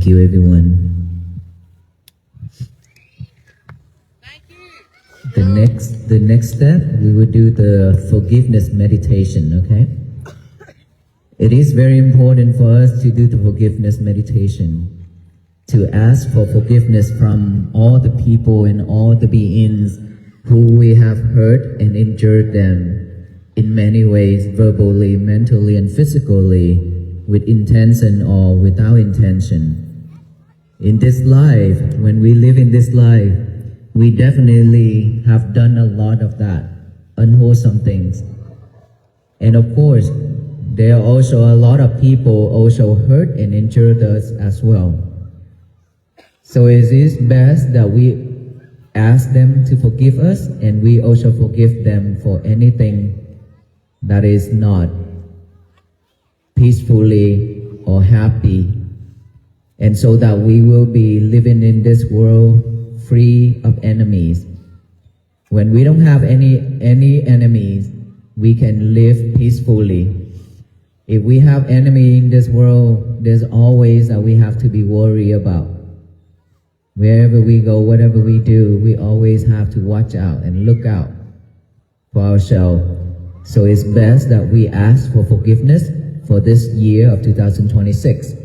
Thank you, everyone. The next step, we will do the forgiveness meditation, okay? It is very important for us to do the forgiveness meditation, to ask for forgiveness from all the people and all the beings who we have hurt and injured them in many ways, verbally, mentally, and physically, with intention or without intention. In this life, when we live in this life, we definitely have done a lot of that, unwholesome things. And of course, there are also a lot of people also hurt and injured us as well. So it is best that we ask them to forgive us, and we also forgive them for anything that is not peacefully or happy, and so that we will be living in this world free of enemies. When we don't have any enemies, we can live peacefully. If we have enemy in this world, there's always that we have to be worried about. Wherever we go, whatever we do, we always have to watch out and look out for ourselves. So it's best that we ask for forgiveness for this year of 2026.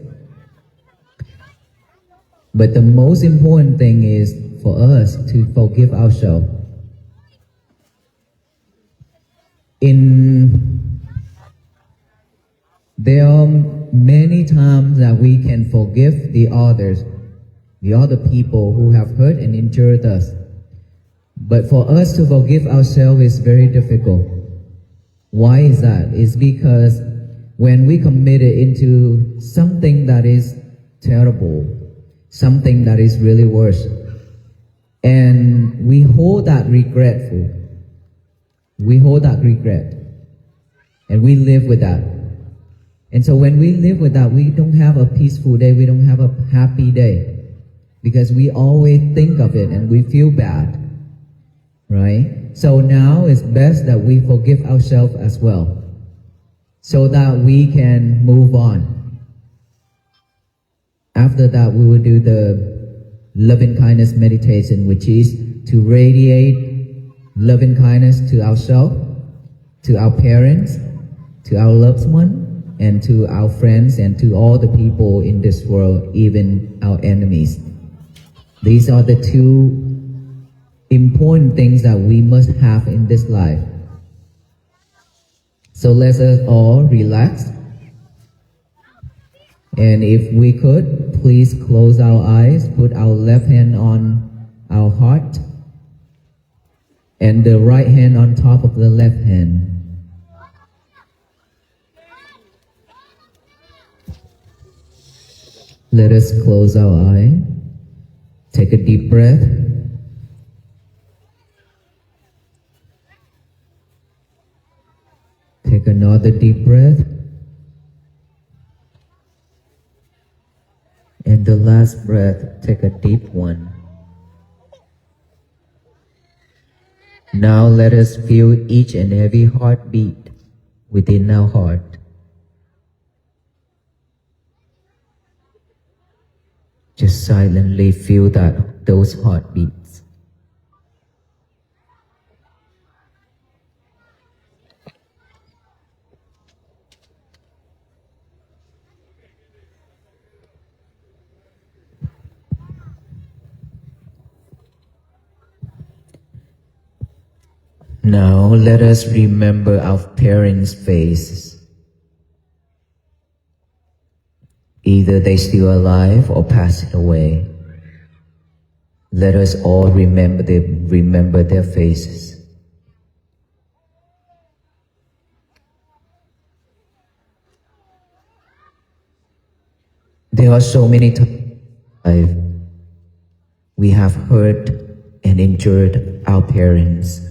But the most important thing is for us to forgive ourselves. There are many times that we can forgive the others, the other people who have hurt and injured us. But for us to forgive ourselves is very difficult. Why is that? It's because when we committed into something that is terrible, something that is really worse, and we hold that regret, and we live with that. And so when we live with that, we don't have a peaceful day, we don't have a happy day, because we always think of it and we feel bad, right? So now it's best that we forgive ourselves as well, so that we can move on. After that, we will do the loving kindness meditation, which is to radiate loving kindness to ourselves, to our parents, to our loved ones, and to our friends, and to all the people in this world, even our enemies. These are the two important things that we must have in this life. So let us all relax. And if we could, please close our eyes, put our left hand on our heart, and the right hand on top of the left hand. Let us close our eye. Take a deep breath. Take another deep breath. And the last breath, take a deep one. Now let us feel each and every heartbeat within our heart. Just silently feel those heartbeats. Now let us remember our parents' faces. Either they still alive or passing away. Let us all remember their faces. There are so many times in life we have hurt and injured our parents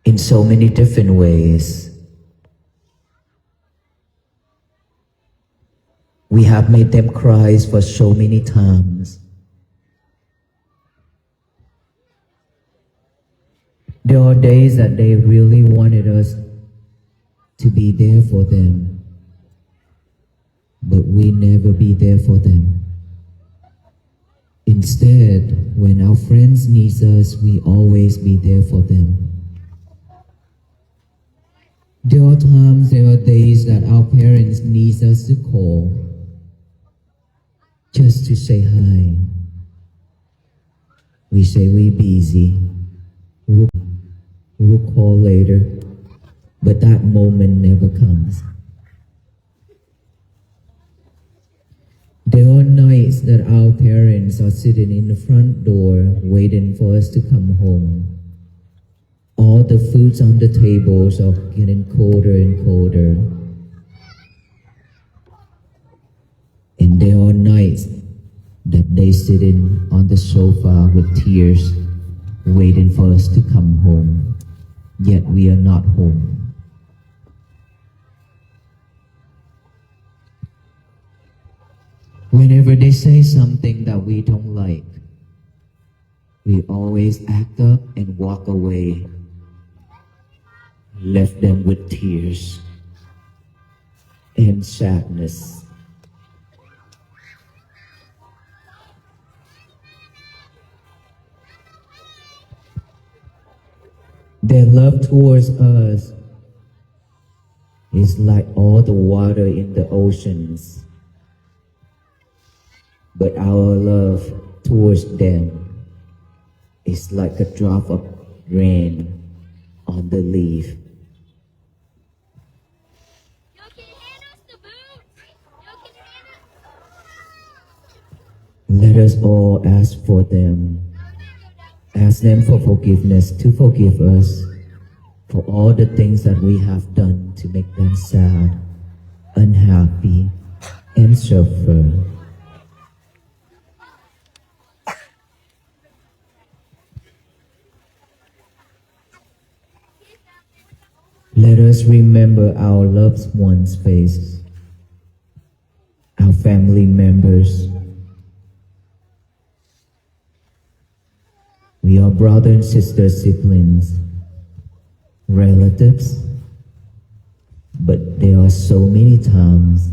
in so many different ways. We have made them cry for so many times. There are days that they really wanted us to be there for them, but we never be there for them. Instead, when our friends need us, we always be there for them. There are times, there are days that our parents need us to call, just to say hi. We say we're busy, we'll call later, but that moment never comes. There are nights that our parents are sitting in the front door waiting for us to come home. All the foods on the tables are getting colder and colder. And there are nights that they sitting on the sofa with tears waiting for us to come home, yet we are not home. Whenever they say something that we don't like, we always act up and walk away, left them with tears and sadness. Their love towards us is like all the water in the oceans. But our love towards them is like a drop of rain on the leaf. Let us all ask for them. Ask them for forgiveness, to forgive us for all the things that we have done to make them sad, unhappy, and suffer. Let us remember our loved ones' faces, our family members. We are brother and sister, siblings, relatives, but there are so many times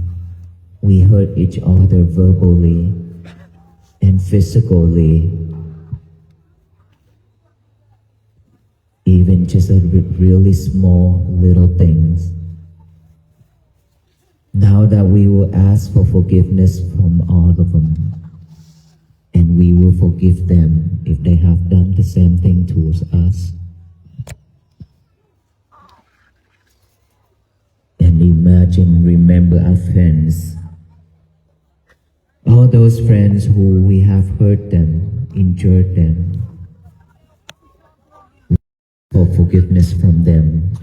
we hurt each other verbally and physically, even just with really small little things. Now that we will ask for forgiveness from all of them, and we will forgive them if they have done the same thing towards us. And imagine, remember our friends, all those friends who we have hurt them, injured them, for forgiveness from them.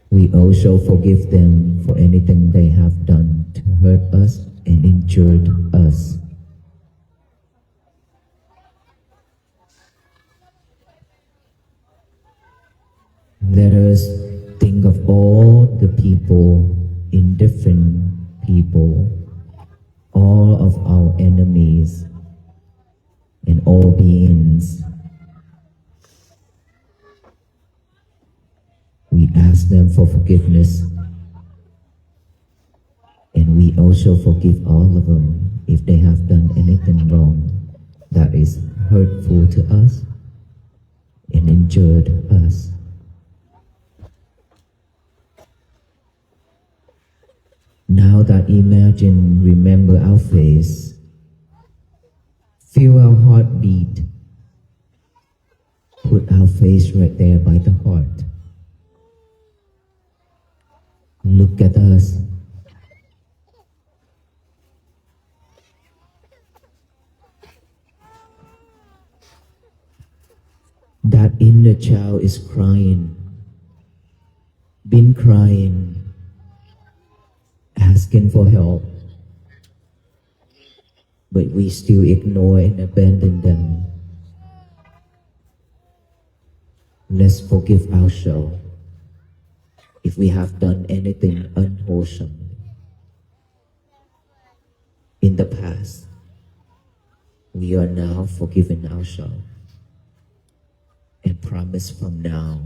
We also forgive them for anything they have done to hurt us and injured us. Let us think of all the people, indifferent people, all of our enemies, and all beings. We ask them for forgiveness, and we also forgive all of them if they have done anything wrong that is hurtful to us and injured us. Now that imagine, remember our face, feel our heartbeat, put our face right there by the heart. Look at us. That inner child is crying, been crying, asking for help, but we still ignore and abandon them. Let's forgive ourselves if we have done anything unwholesome in the past. We are now forgiving ourselves and promise from now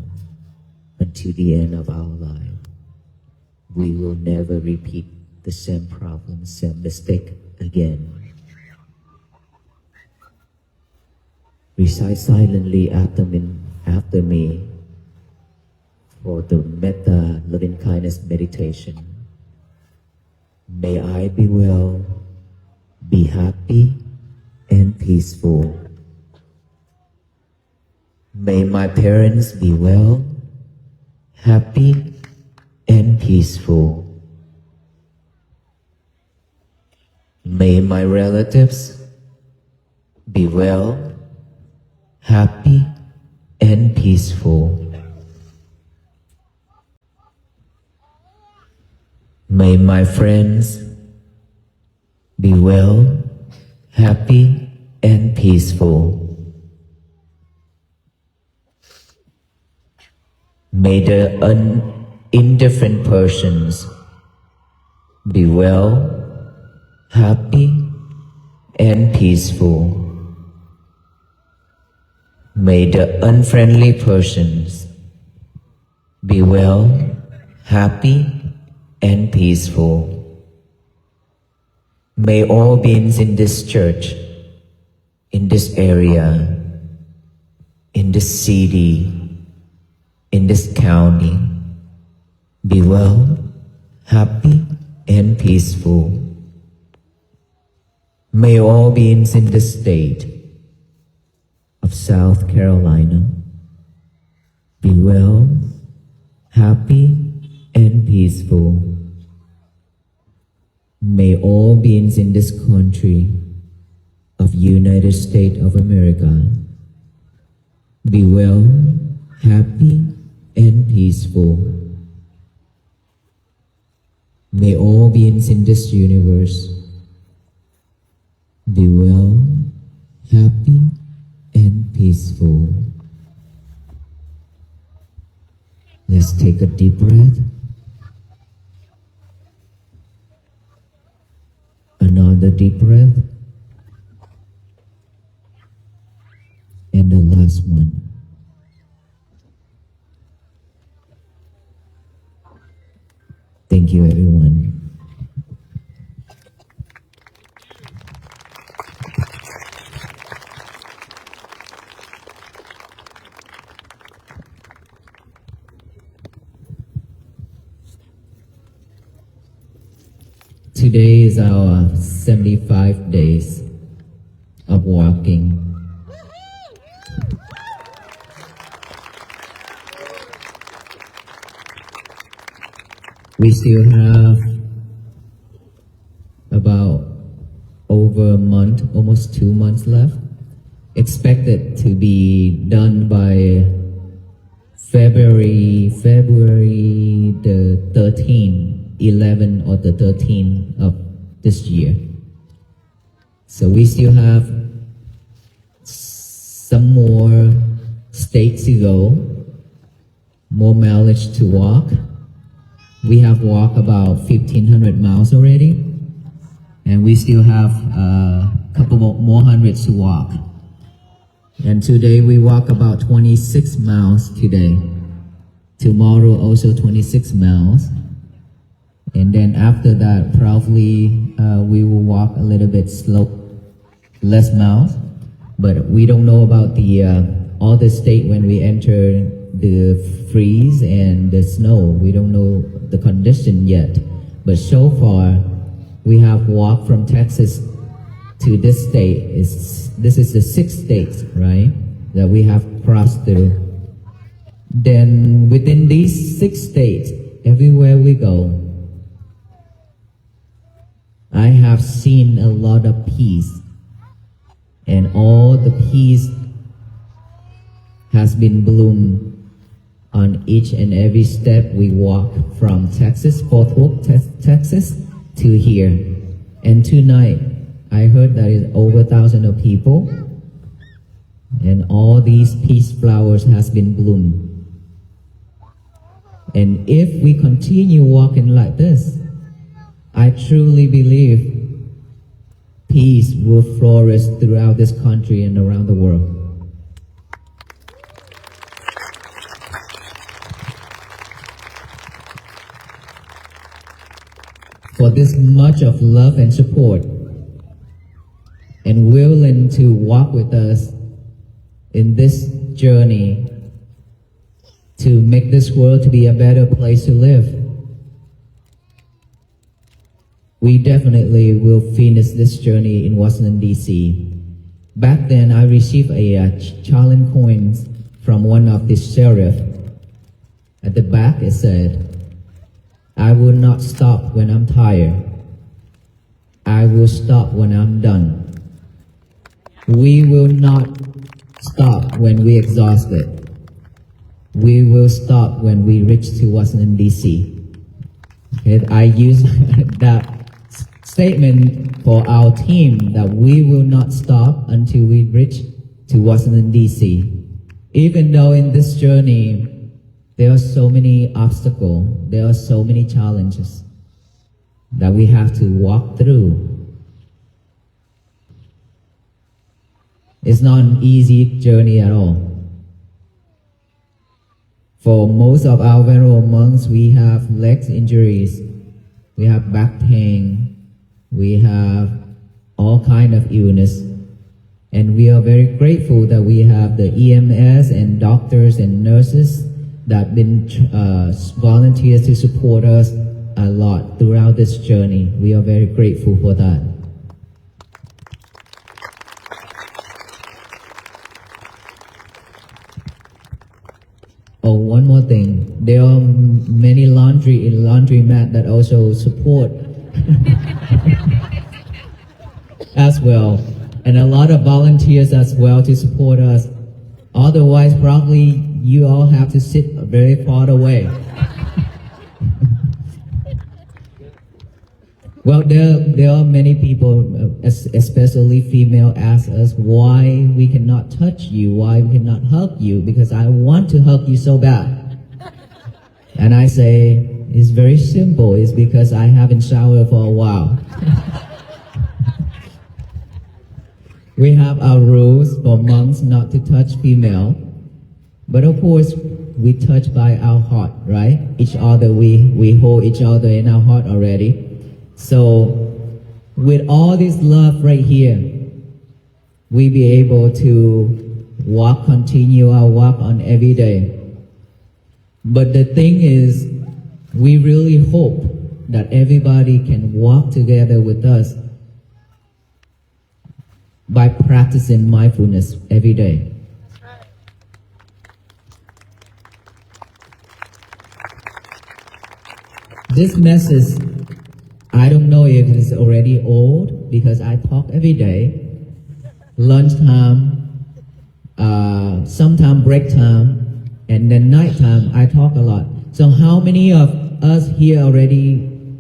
until the end of our life, we will never repeat the same problem, same mistake again. Recite silently after me for the metta loving kindness meditation. May I be well, be happy and peaceful. May my parents be well, happy and peaceful. May my relatives be well, happy and peaceful. May my friends be well, happy and peaceful. May the indifferent persons be well, happy and peaceful. May the unfriendly persons be well, happy and peaceful. May all beings in this church, in this area, in this city, in this county, be well, happy and peaceful. May all beings in the state of South Carolina be well, happy and peaceful. May all beings in this country of United States of America be well, happy and peaceful. May all beings in this universe be well, happy and peaceful. Let's take a deep breath. Another deep breath. And the last one. Thank you, everyone. Today is our 75 days of walking. We still have about over a month, almost 2 months left. Expected to be done by February the 13th, 11 or the 13th of this year. So we still have some more states to go, more mileage to walk. We have walked about 1,500 miles already, and we still have a couple more hundreds to walk. And today we walk about 26 miles today. Tomorrow also 26 miles. And then after that, probably we will walk a little bit slow, less miles. But we don't know about the all the state when we enter the freeze and the snow. We don't know the condition yet. But so far, we have walked from Texas to this state. This is the 6th state, right, that we have crossed through. Then within these 6 states, everywhere we go, I have seen a lot of peace. And all the peace has been bloomed on each and every step we walk from Texas, Fort Worth, Texas, to here. And tonight, I heard there is over 1,000 of people, and all these peace flowers has been bloomed. And if we continue walking like this, I truly believe peace will flourish throughout this country and around the world. For this much of love and support, and willing to walk with us in this journey to make this world to be a better place to live. We definitely will finish this journey in Washington, D.C. Back then, I received a challenge coin from one of the sheriff. At the back, it said, "I will not stop when I'm tired. I will stop when I'm done." We will not stop when we're exhausted. We will stop when we reach to Washington, D.C. Okay, I use that statement for our team that we will not stop until we reach to Washington, D.C. Even though in this journey there are so many obstacles, there are so many challenges that we have to walk through. It's not an easy journey at all. For most of our venerable monks, we have leg injuries, we have back pain, we have all kind of illness, and we are very grateful that we have the EMS and doctors and nurses that have been volunteers to support us a lot throughout this journey. We are very grateful for that. Oh, one more thing. There are many laundromat that also support as well, and a lot of volunteers as well to support us. Otherwise, probably you all have to sit very far away. Well, there are many people, especially female, ask us why we cannot touch you, why we cannot hug you, because I want to hug you so bad. And I say, it's very simple, it's because I haven't showered for a while. We have our rules for monks not to touch female, but of course, we touch by our heart, right? Each other, we hold each other in our heart already. So, with all this love right here, we be able to continue our walk on every day. But the thing is, we really hope that everybody can walk together with us by practicing mindfulness every day. This message, I don't know if it's already old because I talk every day, lunchtime, sometime break time, and then nighttime I talk a lot. So how many of us here already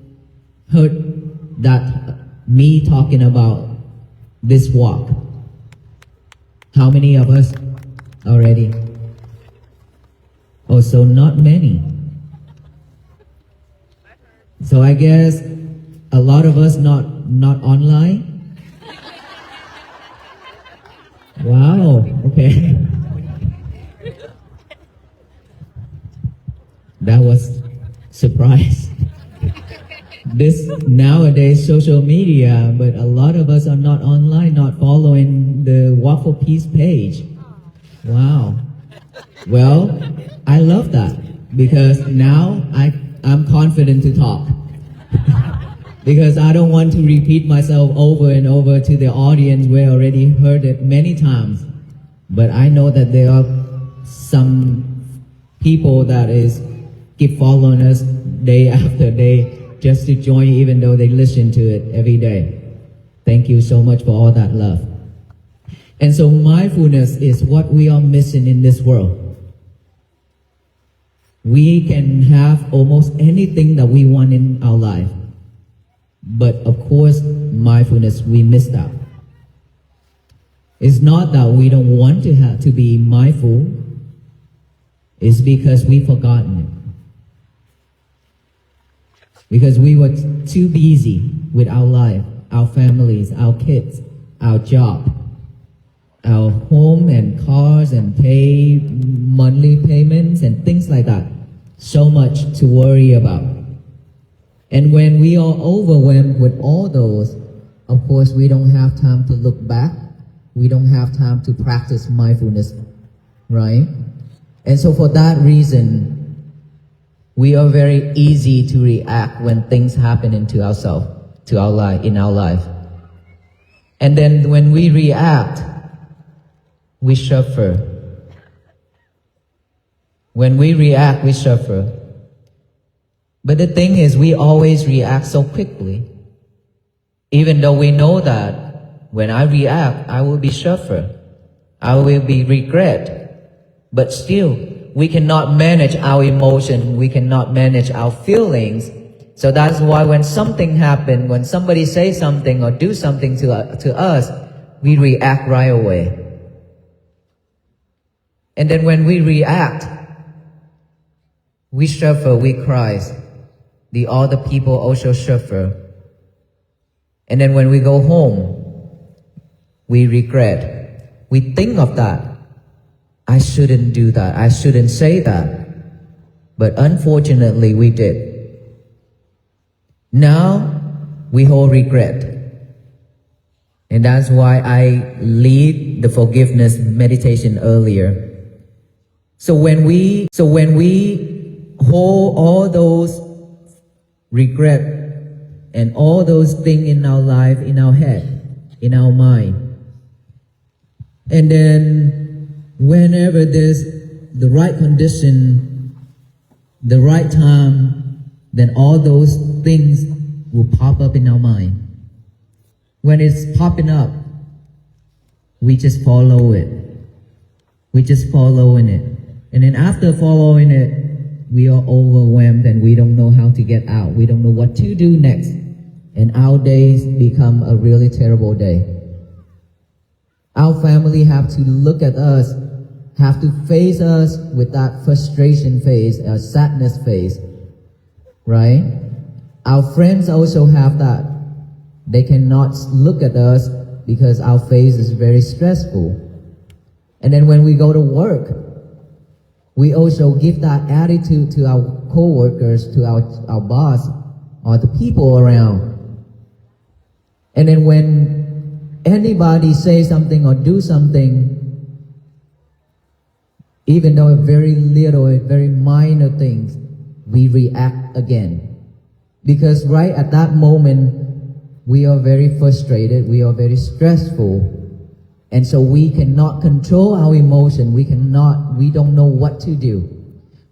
heard that me talking about this walk? How many of us already? Oh, so not many. So I guess a lot of us not online. Wow, okay. That was surprise. This nowadays social media, but a lot of us are not online, not following the WalkforPeace page. Wow. Well, I love that because now I'm confident to talk. Because I don't want to repeat myself over and over to the audience. We already heard it many times. But I know that there are some people that keep following us day after day just to join even though they listen to it every day. Thank you so much for all that love. And so mindfulness is what we are missing in this world. We can have almost anything that we want in our life. But of course, mindfulness, we missed out. It's not that we don't want to have to be mindful. It's because we've forgotten it. Because we were too busy with our life, our families, our kids, our job, our home and cars and pay monthly payments and things like that. So much to worry about. And when we are overwhelmed with all those, Of course, we don't have time to look back. We don't have time to practice mindfulness, right? And so for that reason, we are very easy to react when things happen into ourselves, to our life, in our life. And then when we react, we suffer. When we react, we suffer. But the thing is, we always react so quickly. Even though we know that when I react, I will be suffer. I will be regret. But still, we cannot manage our emotion. We cannot manage our feelings. So that's why when something happens, when somebody says something or do something to us, we react right away. And then when we react, we suffer, we cry. The other people also suffer. And then when we go home, we regret. We think of that. I shouldn't do that. I shouldn't say that. But unfortunately, we did. Now, we hold regret. And that's why I lead the forgiveness meditation earlier. So when we hold all those regret and all those things in our life, in our head, in our mind, and then whenever there's the right condition, the right time, then all those things will pop up in our mind. When it's popping up, we just follow it. We just following it. And then after following it, we are overwhelmed and we don't know how to get out. We don't know what to do next. And our days become a really terrible day. Our family have to look at us, have to face us with that frustration face, a sadness face, right? Our friends also have that. They cannot look at us because our face is very stressful. And then when we go to work, we also give that attitude to our co-workers, to our boss, or the people around. And then when anybody says something or do something, even though it's very little, very minor things, we react again. Because right at that moment, we are very frustrated, we are very stressful, and so we cannot control our emotion, we don't know what to do.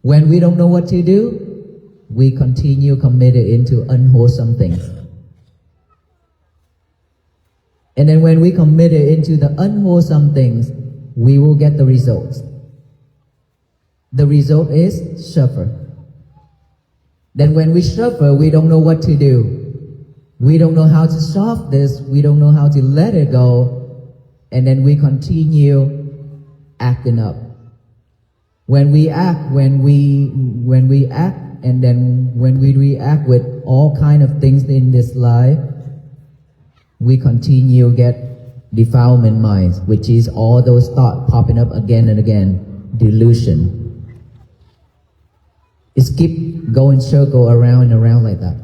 When we don't know what to do, we continue committed into unwholesome things. And then when we committed into the unwholesome things, we will get the results. The result is suffer. Then when we suffer, we don't know what to do. We don't know how to solve this. We don't know how to let it go. And then we continue acting up. When we act, and then when we react with all kind of things in this life, we continue get defilement minds, which is all those thoughts popping up again and again, delusion. It keep going circle around and around like that.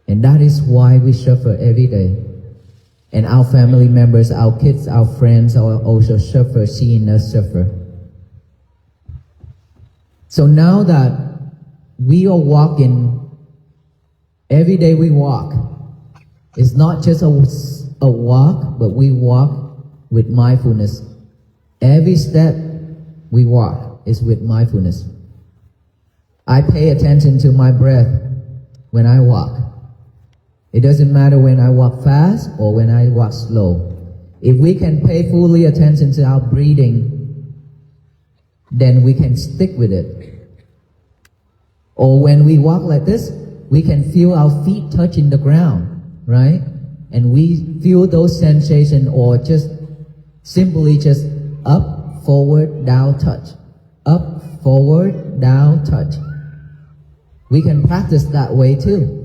And that is why we suffer every day. And our family members, our kids, our friends are also suffer, seeing us suffer. So now that we are walking, every day we walk, it's not just a walk, but we walk with mindfulness. Every step we walk is with mindfulness. I pay attention to my breath when I walk. It doesn't matter when I walk fast or when I walk slow. If we can pay fully attention to our breathing, then we can stick with it. Or when we walk like this, we can feel our feet touching the ground, right? And we feel those sensations, or just simply just up, forward, down, touch. Up, forward, down, touch. We can practice that way too.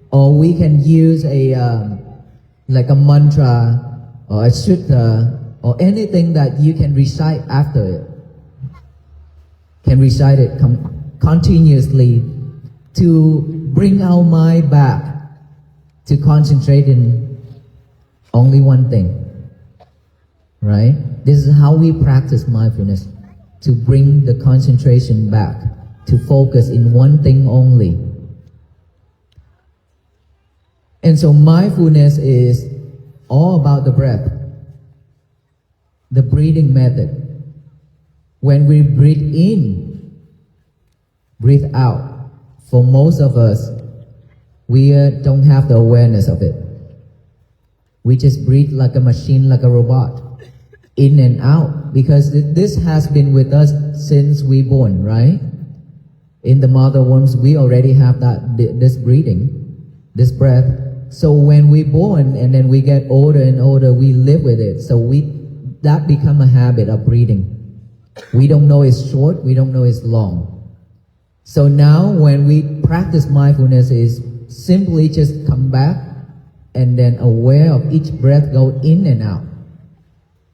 Or we can use like a mantra or a sutta or anything that you can recite after it. Can recite it continuously to bring our mind back to concentrate in only one thing. Right? This is how we practice mindfulness, to bring the concentration back, to focus in one thing only. And so mindfulness is all about the breath, the breathing method. When we breathe in, breathe out, for most of us, we don't have the awareness of it. We just breathe like a machine, like a robot, in and out, because this has been with us since we born, right? In the mother wombs, we already have this breathing, this breath. So when we born and then we get older and older, we live with it. So that become a habit of breathing. We don't know it's short, we don't know it's long. So now when we practice mindfulness is simply just come back and then aware of each breath go in and out.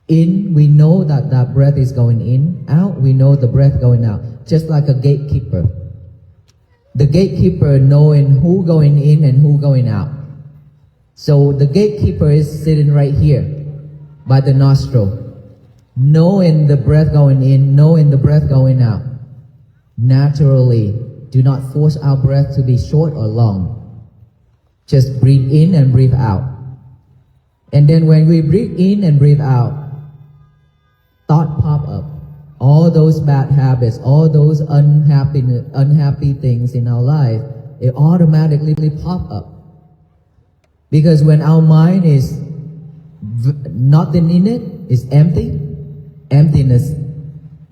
In, we know that breath is going in. Out, we know the breath going out. Just like a gatekeeper. The gatekeeper knowing who going in and who going out. So the gatekeeper is sitting right here by the nostril, knowing the breath going in, knowing the breath going out. Naturally, do not force our breath to be short or long. Just breathe in and breathe out. And then when we breathe in and breathe out, thought pop up. All those bad habits, all those unhappy things in our life, it automatically pop up. Because when our mind is nothing in it, is emptiness,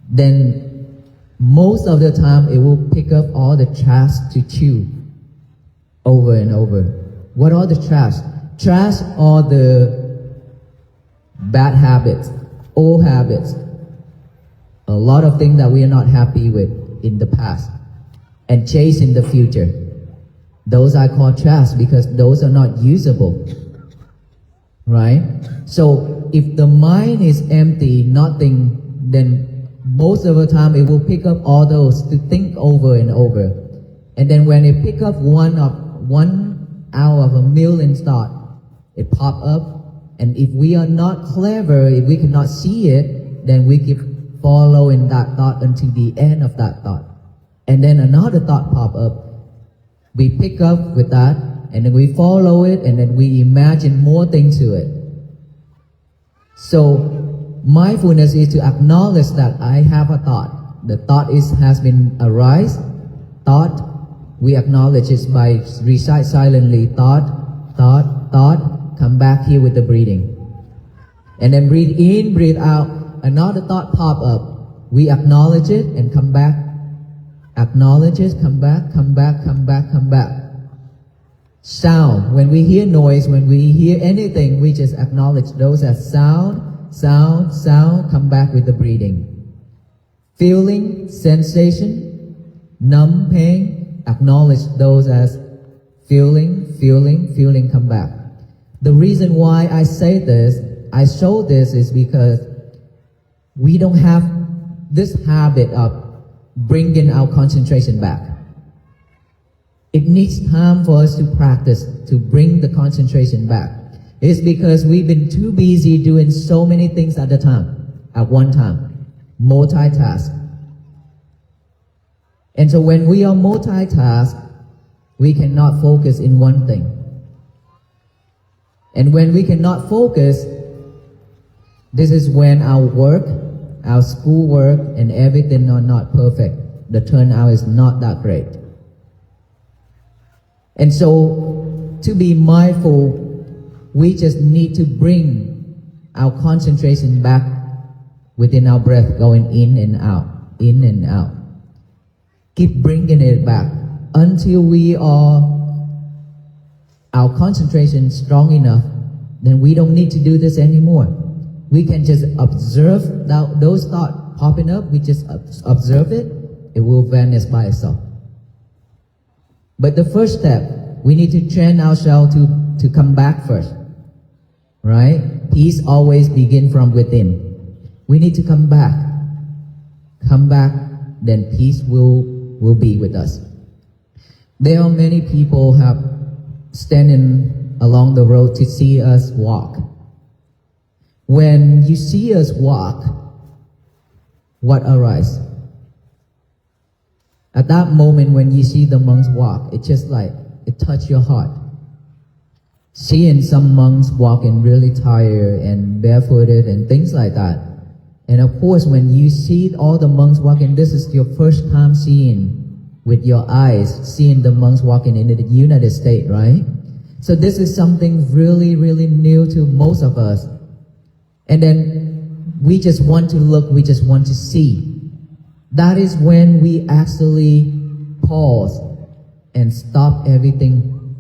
then most of the time it will pick up all the trash to chew over and over. What are the trash? Trash are the bad habits, old habits, a lot of things that we are not happy with in the past and chase in the future. Those I call trash because those are not usable, right? So if the mind is empty, nothing, then most of the time it will pick up all those to think over and over. And then when it pick up one out of a million thought, it pop up. And if we are not clever, if we cannot see it, then we keep following that thought until the end of that thought. And then another thought pop up. We pick up with that, and then we follow it, and then we imagine more things to it. So mindfulness is to acknowledge that I have a thought. The thought has been arise. Thought, we acknowledge it by recite silently. Thought, come back here with the breathing. And then breathe in, breathe out. Another thought pop up. We acknowledge it and come back. Acknowledge it, come back. Sound. When we hear noise, when we hear anything, we just acknowledge those as sound, come back with the breathing. Feeling, sensation, numb, pain, acknowledge those as feeling, come back. The reason why I say this, I show this is because we don't have this habit of bringing our concentration back. It needs time for us to practice to bring the concentration back. It's because we've been too busy doing so many things at one time. Multitask. And so when we are multitask, we cannot focus in one thing. And when we cannot focus, this is when our work, our schoolwork, and everything are not perfect. The turnout is not that great. And so, to be mindful, we just need to bring our concentration back within our breath, going in and out, in and out. Keep bringing it back until our concentration is strong enough, then we don't need to do this anymore. We can just observe those thoughts popping up. We just observe it. It will vanish by itself. But the first step, we need to train ourselves to come back first. Right? Peace always begins from within. We need to come back. Come back, then peace will be with us. There are many people have standing along the road to see us walk. When you see us walk, what arises? At that moment when you see the monks walk, it's just like it touched your heart. Seeing some monks walking really tired and barefooted and things like that. And of course, when you see all the monks walking, this is your first time seeing with your eyes, seeing the monks walking in the United States, right? So this is something really, really new to most of us. And then we just want to look, we just want to see. That is when we actually pause and stop everything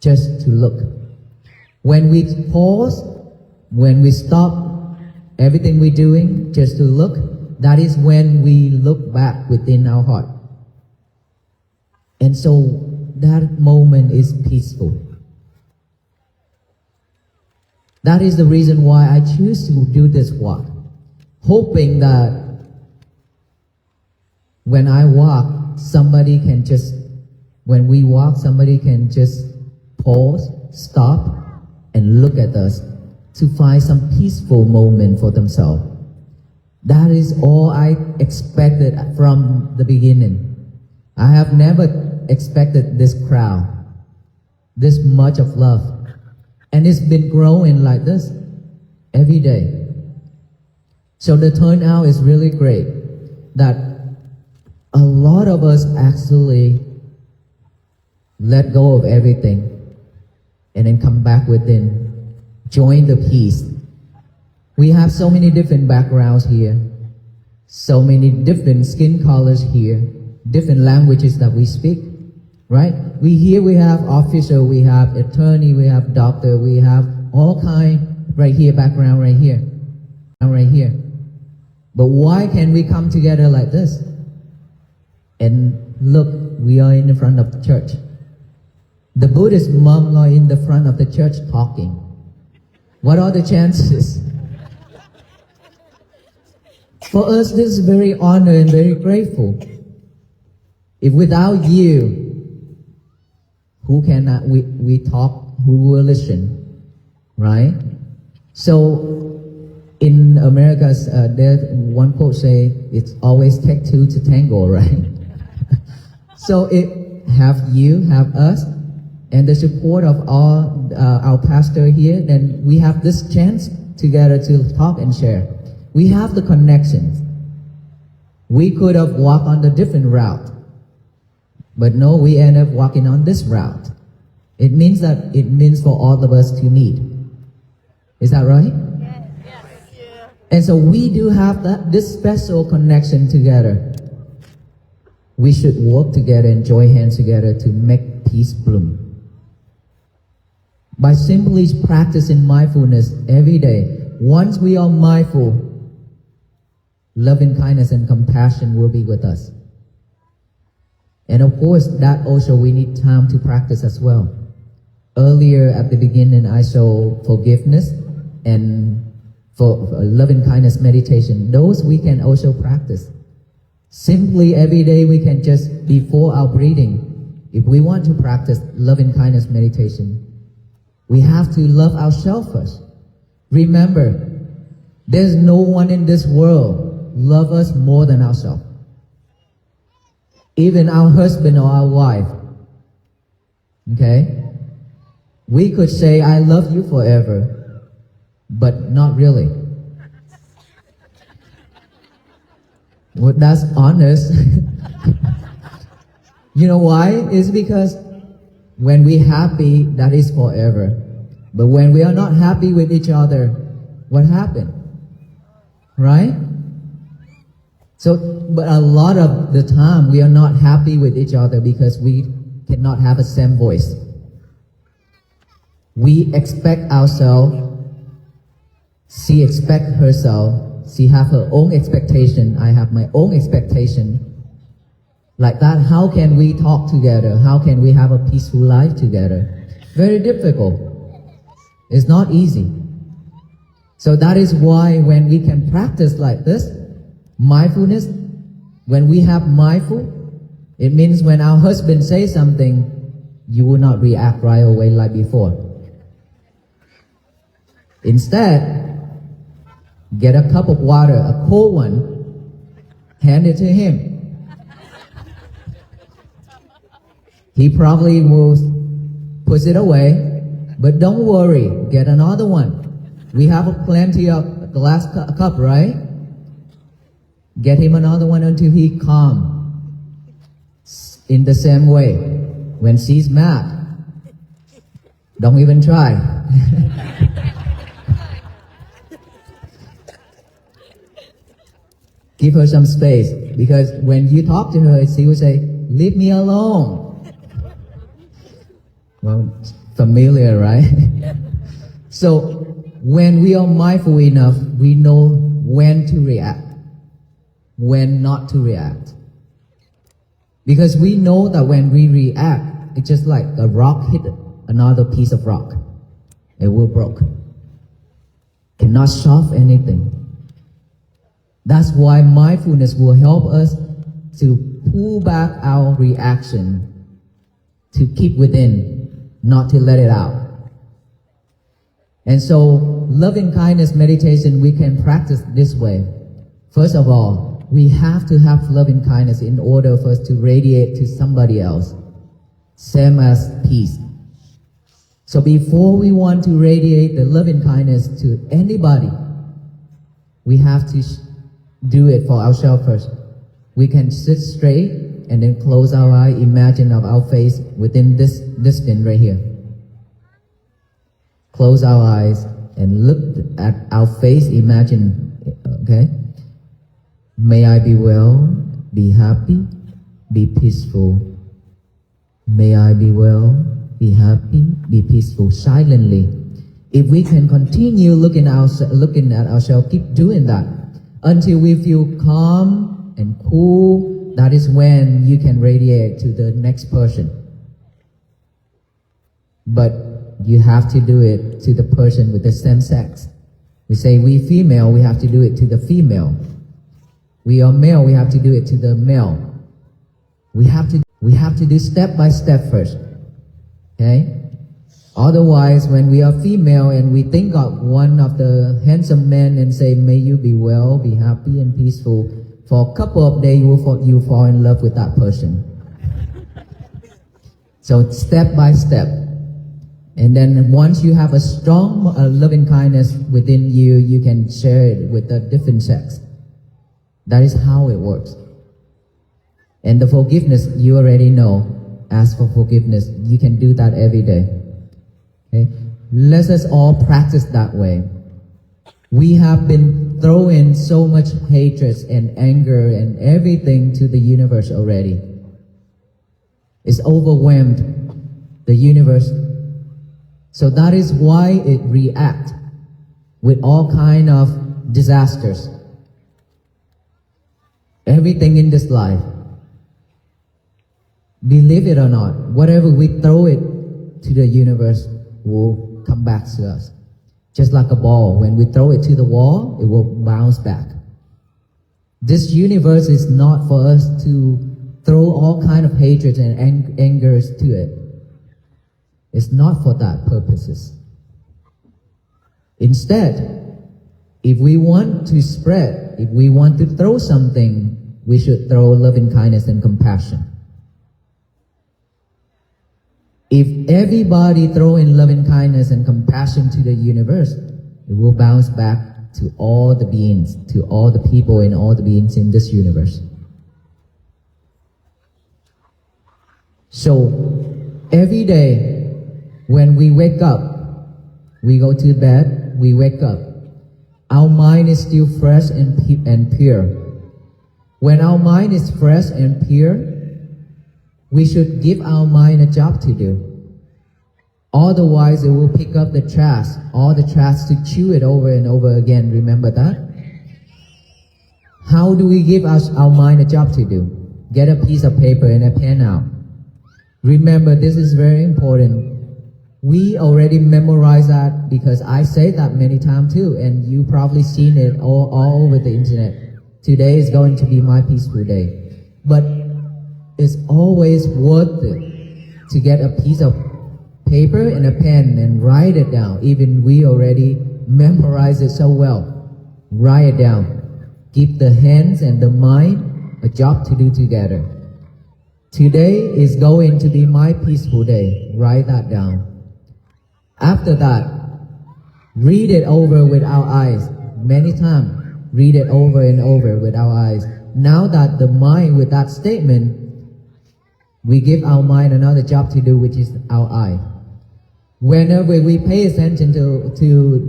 just to look. When we pause, when we stop everything we're doing just to look, that is when we look back within our heart. And so that moment is peaceful. That is the reason why I choose to do this walk, hoping that when I walk, when we walk, somebody can just pause, stop, and look at us to find some peaceful moment for themselves. That is all I expected from the beginning. I have never expected this crowd, this much of love. And it's been growing like this every day. So the turnout is really great, that a lot of us actually let go of everything and then come back within, join the peace. We have so many different backgrounds here, so many different skin colors here, different languages that we speak, right? We have officer, we have attorney, we have doctor, we have all kind right here, background right here, right here. But why can we come together like this? And look, we are in the front of the church. The Buddhist monks are in the front of the church talking. What are the chances? For us, this is very honored and very grateful. If without you, who cannot we talk, who will listen, right? So in America, there's one quote say, it's always take two to tango, right? So it have you, have us, and the support of all our pastor here, then we have this chance together to talk and share. We have the connections. We could have walked on a different route, but no, we end up walking on this route. It means for all of us to meet. Is that right? Yes. And so we do have this special connection together. We should work together and join hands together to make peace bloom. By simply practicing mindfulness every day, once we are mindful, loving kindness and compassion will be with us. And of course, that also we need time to practice as well. Earlier at the beginning, I showed forgiveness and for loving kindness meditation. Those we can also practice. Simply every day we can just, before our breathing, if we want to practice loving kindness meditation, we have to love ourselves first. Remember, there's no one in this world love us more than ourselves. Even our husband or our wife. Okay? We could say, I love you forever, but not really. Well, that's honest. You know why? It's because when we're happy, that is forever. But when we are not happy with each other, what happened? Right? So, but a lot of the time, we are not happy with each other because we cannot have a same voice. We expect ourselves, she expects herself, she have her own expectation, I have my own expectation. Like that, how can we talk together? How can we have a peaceful life together? Very difficult. It's not easy. So that is why when we can practice like this, mindfulness, when we have mindful, it means when our husband says something, you will not react right away like before. Instead, get a cup of water, a cold one, hand it to him. He probably will push it away, but don't worry, get another one. We have plenty of glass cup, right? Get him another one until he calm. In the same way, when she's mad, don't even try. Give her some space, because when you talk to her, she will say, "Leave me alone." Well, familiar, right? So, when we are mindful enough, we know when to react, when not to react. Because we know that when we react, it's just like a rock hit another piece of rock. It will break. Cannot solve anything. That's why mindfulness will help us to pull back our reaction, to keep within, not to let it out. And so, loving kindness meditation, we can practice this way. First of all, we have to have loving kindness in order for us to radiate to somebody else. Same as peace. So before we want to radiate the loving kindness to anybody, we have to do it for ourselves first. We can sit straight and then close our eye, imagine of our face within this distance right here. Close our eyes and look at our face, imagine, okay? May I be well, be happy, be peaceful. May I be well, be happy, be peaceful, silently. If we can continue looking at ourselves, keep doing that until we feel calm and cool. That is when you can radiate to the next person. But you have to do it to the person with the same sex. We say we female, we have to do it to the female. We are male, we have to do it to the male. We have to do step by step first. Okay? Otherwise, when we are female and we think of one of the handsome men and say, may you be well, be happy and peaceful, for a couple of days you fall in love with that person. So step by step. And then once you have a strong loving kindness within you, you can share it with a different sex. That is how it works. And the forgiveness, you already know. Ask for forgiveness. You can do that every day. Okay? Let us all practice that way. We have been throwing so much hatred and anger and everything to the universe already. It's overwhelmed the universe. So that is why it reacts with all kind of disasters. Everything in this life. Believe it or not, whatever we throw it to the universe will come back to us. Just like a ball, when we throw it to the wall, it will bounce back. This universe is not for us to throw all kind of hatred and angers to it. It's not for that purposes. Instead, if we want to spread, if we want to throw something, we should throw loving kindness and compassion. If everybody throw in loving kindness and compassion to the universe, it will bounce back to all the beings, to all the people and all the beings in this universe. So, every day, when we wake up, we go to bed, we wake up, our mind is still fresh and pure. When our mind is fresh and pure, we should give our mind a job to do. Otherwise, it will pick up the trash, all the trash to chew it over and over again. Remember that? How do we give our mind a job to do? Get a piece of paper and a pen out. Remember, this is very important. We already memorized that because I say that many times too, and you probably seen it all over the internet. Today is going to be my peaceful day. But it's always worth it to get a piece of paper and a pen and write it down. Even we already memorize it so well. Write it down. Give the hands and the mind a job to do together. Today is going to be my peaceful day. Write that down. After that, read it over with our eyes many times. Read it over and over with our eyes. Now that the mind with that statement, we give our mind another job to do, which is our eye. Whenever we pay attention to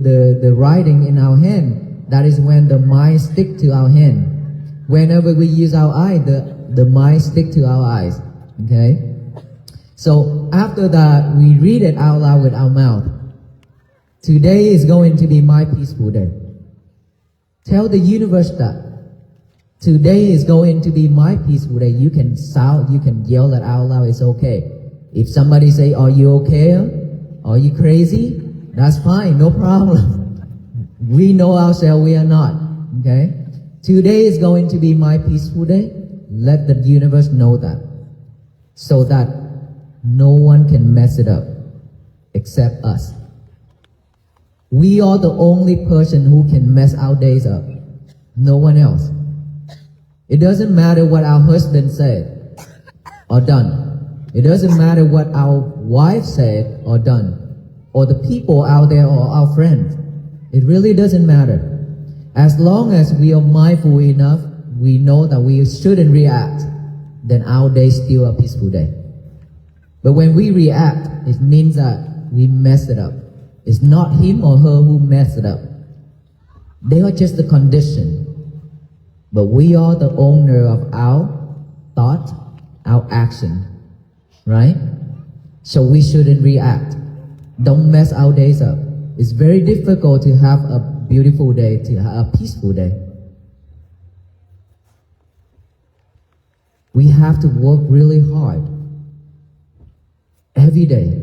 the writing in our hand, that is when the mind stick to our hand. Whenever we use our eye, the mind stick to our eyes. Okay? So after that, we read it out loud with our mouth. Today is going to be my peaceful day. Tell the universe that. Today is going to be my peaceful day. You can shout, you can yell that out loud, it's okay. If somebody say, are you okay? Are you crazy? That's fine, no problem. We know ourselves, we are not. Okay? Today is going to be my peaceful day. Let the universe know that. So that no one can mess it up except us. We are the only person who can mess our days up. No one else. It doesn't matter what our husband said or done. It doesn't matter what our wife said or done, or the people out there or our friends. It really doesn't matter. As long as we are mindful enough, we know that we shouldn't react, then our day is still a peaceful day. But when we react, it means that we mess it up. It's not him or her who messed it up. They are just the condition. But we are the owner of our thought, our action, right? So we shouldn't react. Don't mess our days up. It's very difficult to have a beautiful day, to have a peaceful day. We have to work really hard every day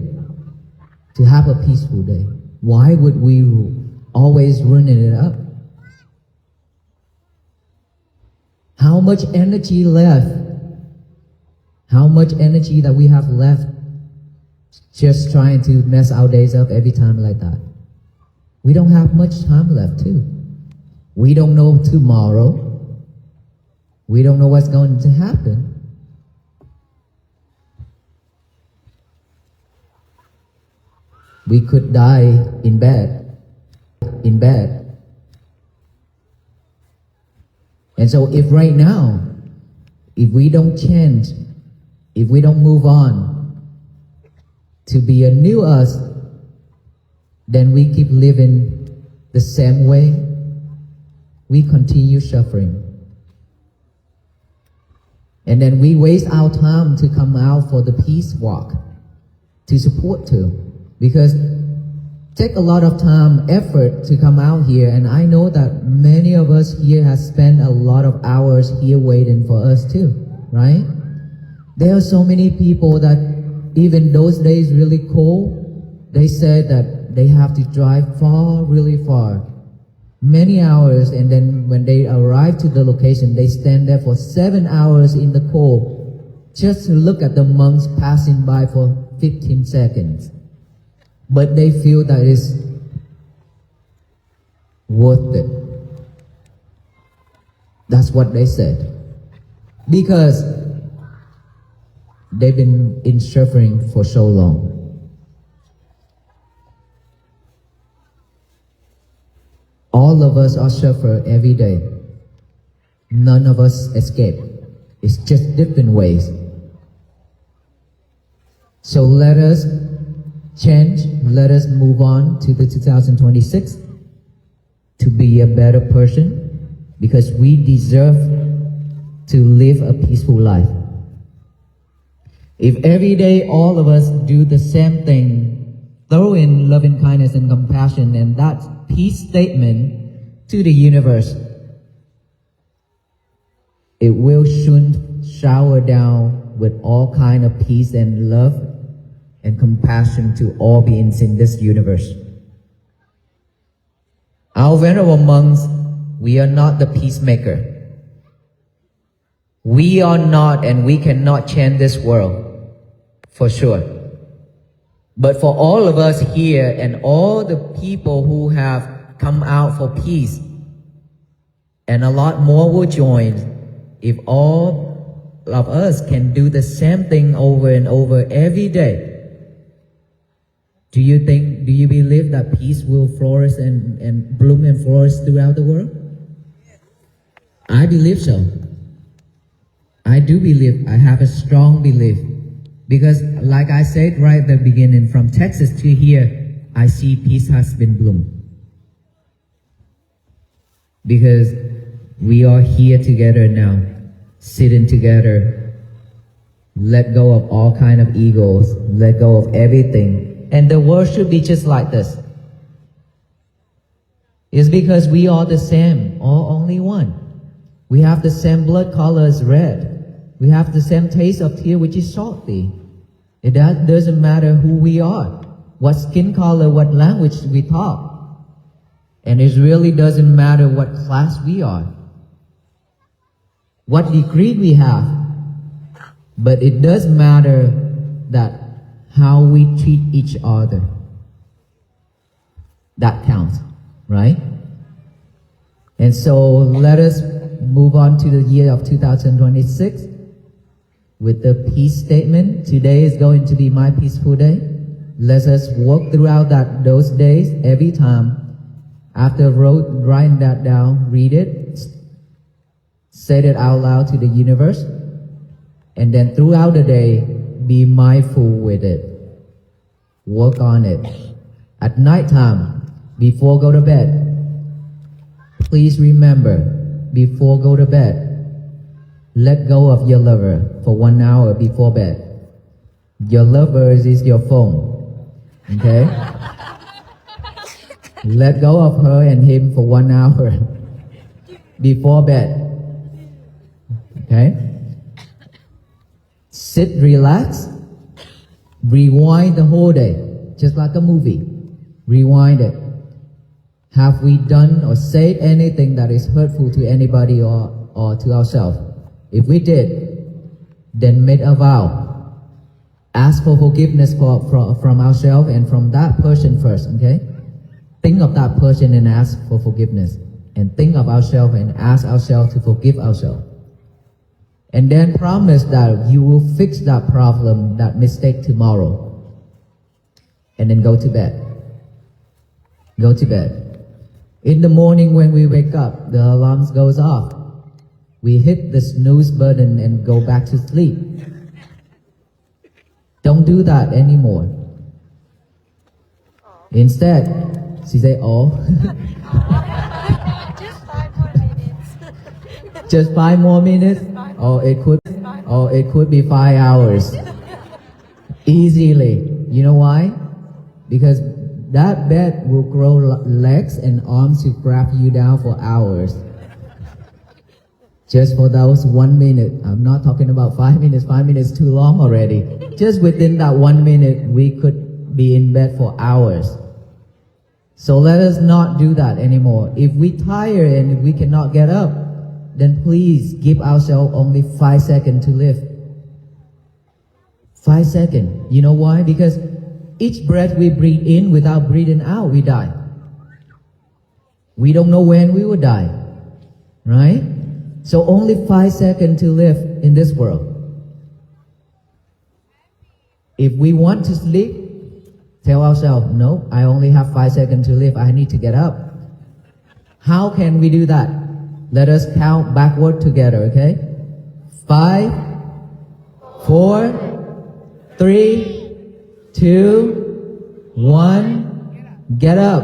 to have a peaceful day. Why would we always running it up? How much energy left? How much energy that we have left just trying to mess our days up every time like that? We don't have much time left too. We don't know tomorrow. We don't know what's going to happen. We could die in bed. And so if right now, if we don't change, if we don't move on to be a new us, then we keep living the same way. We continue suffering. And then we waste our time to come out for the peace walk, to support too. Because take a lot of time, effort to come out here, and I know that many of us here have spent a lot of hours here waiting for us too, right? There are so many people that even those days really cold, they said that they have to drive far, really far, many hours, and then when they arrive to the location, they stand there for 7 hours in the cold just to look at the monks passing by for 15 seconds. But they feel that it's worth it. That's what they said. Because they've been in suffering for so long. All of us are suffer every day. None of us escape. It's just different ways. So let us change, let us move on to the 2026 to be a better person, because we deserve to live a peaceful life. If every day all of us do the same thing, throw in loving kindness and compassion and that peace statement to the universe, it will soon shower down with all kind of peace and love and compassion to all beings in this universe. Our venerable monks, we are not the peacemaker. We are not, and we cannot change this world, for sure. But for all of us here and all the people who have come out for peace. And a lot more will join if all of us can do the same thing over and over every day. Do you believe that peace will flourish and bloom and flourish throughout the world? I believe so. I do believe, I have a strong belief. Because like I said right at the beginning, from Texas to here, I see peace has been bloomed. Because we are here together now, sitting together, let go of all kind of egos, let go of everything. And the world should be just like this. It's because we are the same, all only one. We have the same blood color as red. We have the same taste of tear, which is salty. It doesn't matter who we are, what skin color, what language we talk. And it really doesn't matter what class we are, what degree we have. But it does matter that how we treat each other. That counts, right? And so let us move on to the year of 2026 with the peace statement. Today is going to be my peaceful day. Let us work throughout those days every time. After writing that down, read it, say it out loud to the universe, and then throughout the day, be mindful with it. Work on it. At night time, before go to bed, please remember, before go to bed, let go of your lover for 1 hour before bed. Your lover is your phone, okay? Let go of her and him for 1 hour before bed, okay? Sit, relax, rewind the whole day, just like a movie. Rewind it. Have we done or said anything that is hurtful to anybody or to ourselves? If we did, then make a vow. Ask for forgiveness from ourselves and from that person first, okay? Think of that person and ask for forgiveness. And think of ourselves and ask ourselves to forgive ourselves. And then promise that you will fix that problem, that mistake tomorrow. And then go to bed. Go to bed. In the morning when we wake up, the alarm goes off. We hit the snooze button and go back to sleep. Don't do that anymore. Instead, she said, oh. Just 5 more minutes? Or it could be 5 hours. Easily. You know why? Because that bed will grow legs and arms to grab you down for hours. Just for those 1 minute. I'm not talking about 5 minutes. 5 minutes too long already. Just within that 1 minute, we could be in bed for hours. So let us not do that anymore. If we tire and if we cannot get up, then please give ourselves only 5 seconds to live. 5 seconds. You know why? Because each breath we breathe in without breathing out, we die. We don't know when we will die. Right? So only 5 seconds to live in this world. If we want to sleep, tell ourselves, no, I only have 5 seconds to live. I need to get up. How can we do that? Let us count backward together, okay? 5, 4, 3, 2, 1. Get up.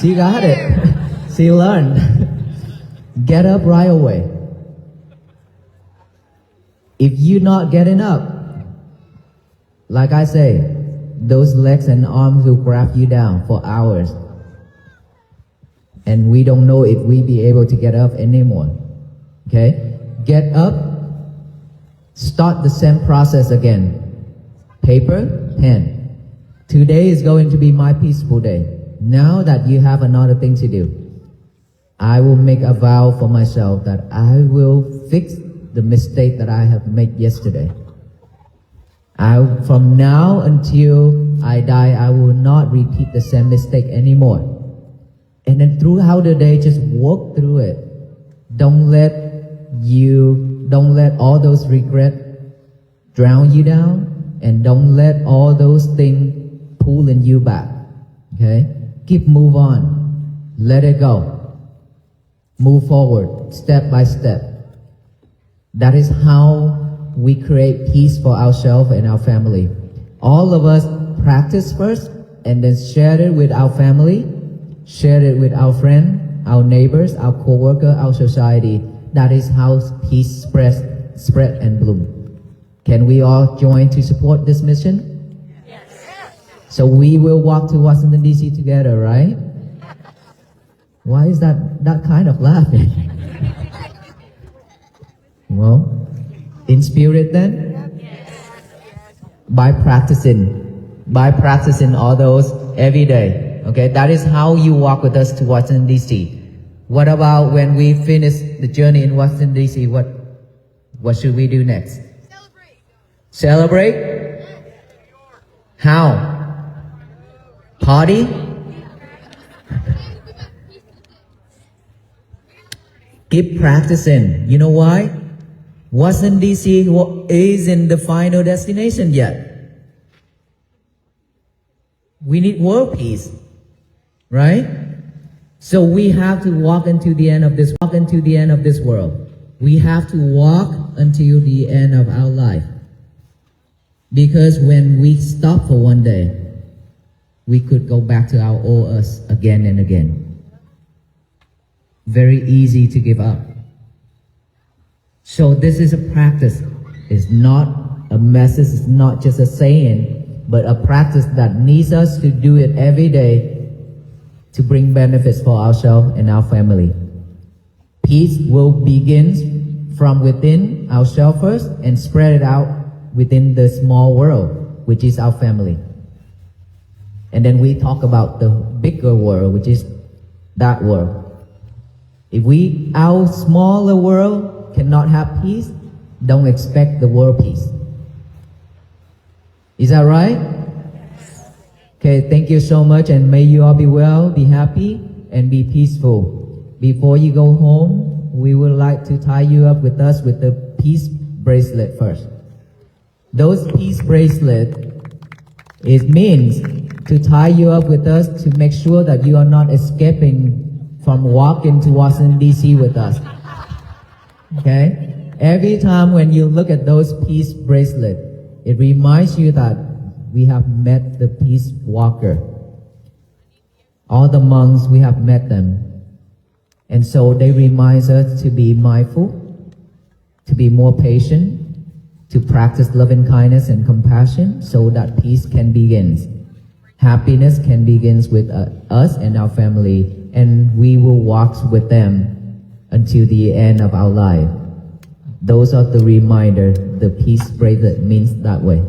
She got it. She learned. Get up right away. If you're not getting up, like I say, those legs and arms will grab you down for hours. And we don't know if we'll be able to get up anymore. Okay? Get up. Start the same process again. Paper, pen. Today is going to be my peaceful day. Now that you have another thing to do, I will make a vow for myself that I will fix the mistake that I have made yesterday. From now until I die, I will not repeat the same mistake anymore. And then throughout the day, just walk through it. Don't let all those regret drown you down, and don't let all those things pulling you back. Okay? Move on. Let it go. Move forward, step by step. That is how we create peace for ourselves and our family. All of us practice first, and then share it with our family, share it with our friend, our neighbors, our co-worker, our society. That is how peace spread and bloom. Can we all join to support this mission? Yes. So we will walk to Washington D.C. together, right? Why is that kind of laughing? Well, in spirit then? By practicing all those every day. Okay, that is how you walk with us to Washington D.C. What about when we finish the journey in Washington D.C.? What should we do next? Celebrate? How? Party? Keep practicing. You know why? Washington D.C. isn't the final destination yet. We need world peace, right? So we have to walk into the end of this world. We have to walk until the end of our life. Because when we stop for one day, we could go back to our old us again and again. Very easy to give up. So this is a practice. It's not a message, it's not just a saying, but a practice that needs us to do it every day to bring benefits for ourselves and our family. Peace will begin from within ourselves first and spread it out within the small world, which is our family. And then we talk about the bigger world, which is that world. If our smaller world cannot have peace, don't expect the world peace. Is that right? Okay, thank you so much, and may you all be well, be happy, and be peaceful. Before you go home, we would like to tie you up with us with the peace bracelet first. Those peace bracelet, it means to tie you up with us to make sure that you are not escaping from walking to Washington D.C. with us. Okay? Every time when you look at those peace bracelet, it reminds you that we have met the peace walker. All the monks, we have met them. And so they remind us to be mindful, to be more patient, to practice loving kindness and compassion so that peace can begin. Happiness can begin with us and our family, and we will walk with them until the end of our life. Those are the reminders. The peace bracelet means that way.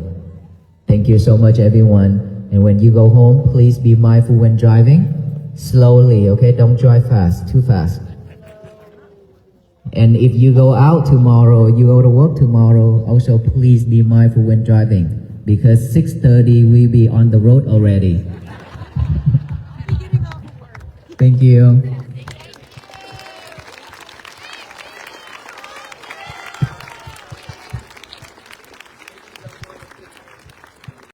Thank you so much, everyone. And when you go home, please be mindful when driving. Slowly, okay? Don't drive fast, too fast. And if you go out tomorrow, you go to work tomorrow, also please be mindful when driving, because 6:30 we'll be on the road already. Thank you.